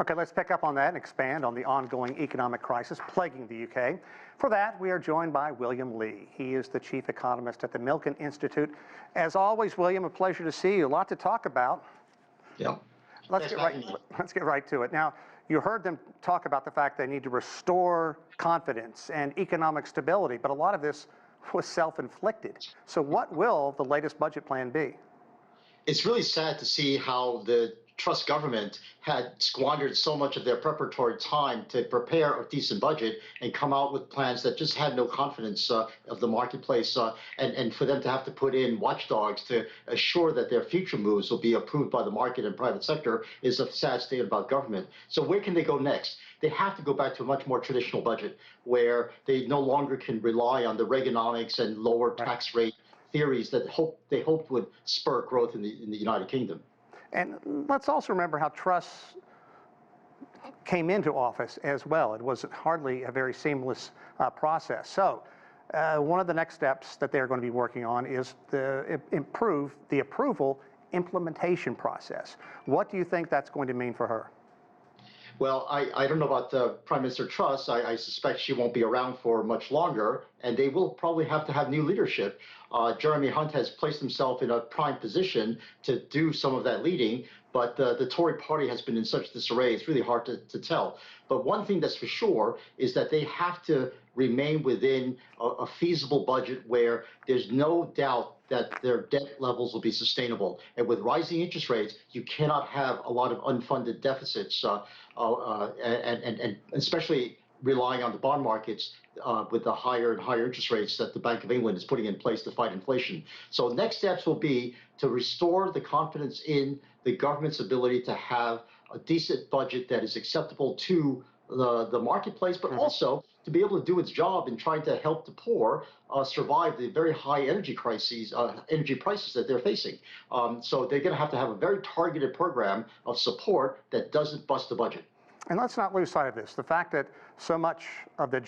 Okay, let's pick up on that and expand on the ongoing economic crisis plaguing the UK. For that, we are joined by WIliam Lee. He is the chief economist at the Milken Institute. As always, William, a pleasure to see you. A lot to talk about. Yeah. Let's get right to it. Now, you heard them talk about the fact they need to restore confidence and economic stability, but a lot of this was self-inflicted. So what will the latest budget plan be? It's really sad to see how the Truss government had squandered so much of their preparatory time to prepare a decent budget and come out with plans that just had no confidence of the marketplace, and for them to have to put in watchdogs to assure that their future moves will be approved by the market and private sector is a sad state about government. So where can they go next? They have to go back to a much more traditional budget where they no longer can rely on the Reaganomics and lower tax rate theories that they hoped would spur growth in the United Kingdom. And let's also remember how Truss came into office as well. It was hardly a very seamless process. So one of the next steps that they're going to be working on is to improve the approval implementation process. What do you think that's going to mean for her? Well, I don't know about Prime Minister Truss. I suspect she won't be around for much longer, and they will probably have to have new leadership. Jeremy Hunt has placed himself in a prime position to do some of that leading, but the Tory party has been in such disarray, it's really hard to tell. But one thing that's for sure is that they have to remain within a feasible budget where there's no doubt that their debt levels will be sustainable. And with rising interest rates, you cannot have a lot of unfunded deficits, and especially relying on the bond markets with the higher and higher interest rates that the Bank of England is putting in place to fight inflation. So next steps will be to restore the confidence in the government's ability to have a decent budget that is acceptable to the marketplace, but also to be able to do its job in trying to help the poor survive the very high energy prices that they're facing. So they're going to have a very targeted program of support that doesn't bust the budget. And let's not lose sight of this. The fact that so much of the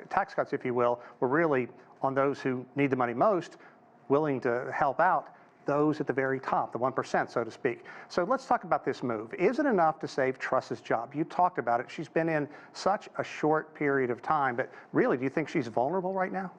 tax cuts, if you will, were really on those who need the money most, willing to help out those at the very top, the 1%, so to speak. So let's talk about this move. Is it enough to save Truss's job? You talked about it. She's been in such a short period of time, but really, do you think she's vulnerable right now?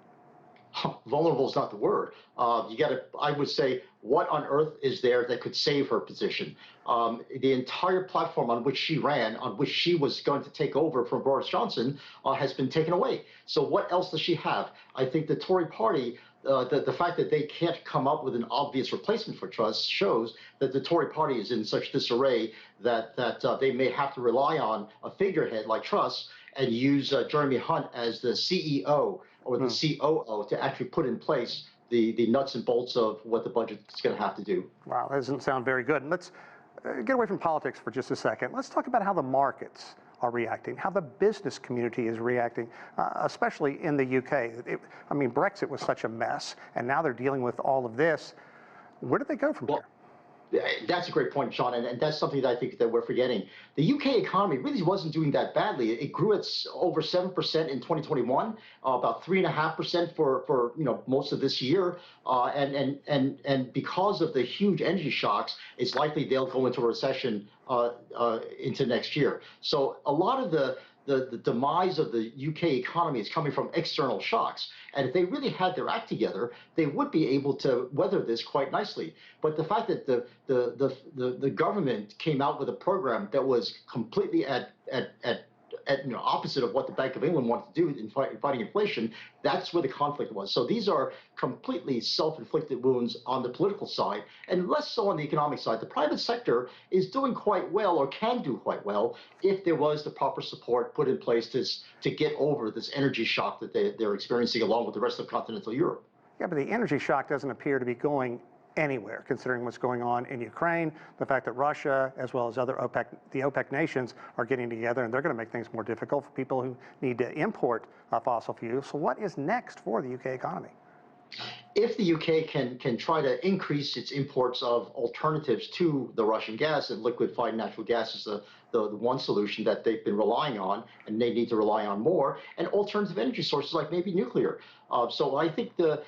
Vulnerable is not the word. I would say, what on earth is there that could save her position? The entire platform on which she ran, on which she was going to take over from Boris Johnson, has been taken away. So what else does she have? I think the Tory party, the fact that they can't come up with an obvious replacement for Truss shows that the Tory party is in such disarray that they may have to rely on a figurehead like Truss and use Jeremy Hunt as the CEO or the COO to actually put in place the nuts and bolts of what the budget is going to have to do. Wow, that doesn't sound very good. And let's get away from politics for just a second. Let's talk about how the markets are reacting, how the business community is reacting, especially in the UK. I mean, Brexit was such a mess, and now they're dealing with all of this. Where do they go from here? That's a great point, Sean, and that's something that I think that we're forgetting. The UK economy really wasn't doing that badly. It grew at over 7% in 2021, about 3.5% for most of this year, and because of the huge energy shocks, it's likely they'll go into a recession into next year. So a lot of the demise of the UK economy is coming from external shocks. And if they really had their act together, they would be able to weather this quite nicely. But the fact that the government came out with a program that was completely opposite of what the Bank of England wanted to do in fighting inflation, that's where the conflict was. So these are completely self-inflicted wounds on the political side, and less so on the economic side. The private sector is doing quite well, or can do quite well, if there was the proper support put in place to get over this energy shock that they're experiencing along with the rest of continental Europe. Yeah, but the energy shock doesn't appear to be going anywhere, considering what's going on in Ukraine, the fact that Russia, as well as the OPEC nations, are getting together, and they're going to make things more difficult for people who need to import fossil fuels. So what is next for the UK economy? If the UK can try to increase its imports of alternatives to the Russian gas, and liquefied natural gas is the one solution that they've been relying on, and they need to rely on more, and alternative energy sources like maybe nuclear. So I think the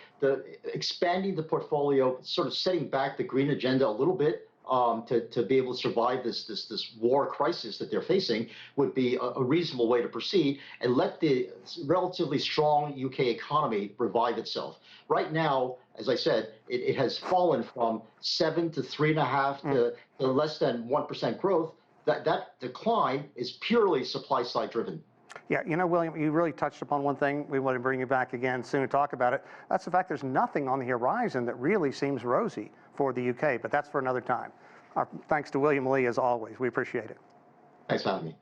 expanding the portfolio, sort of setting back the green agenda a little bit, to be able to survive this war crisis that they're facing would be a reasonable way to proceed, and let the relatively strong UK economy revive itself. Right now, as I said, it has fallen from 7 to 3.5 to less than 1% growth. That decline is purely supply side driven. Yeah, you know, William, you really touched upon one thing. We want to bring you back again soon to talk about it. That's the fact there's nothing on the horizon that really seems rosy for the UK, but that's for another time. Our thanks to William Lee, as always. We appreciate it. Thanks for having me.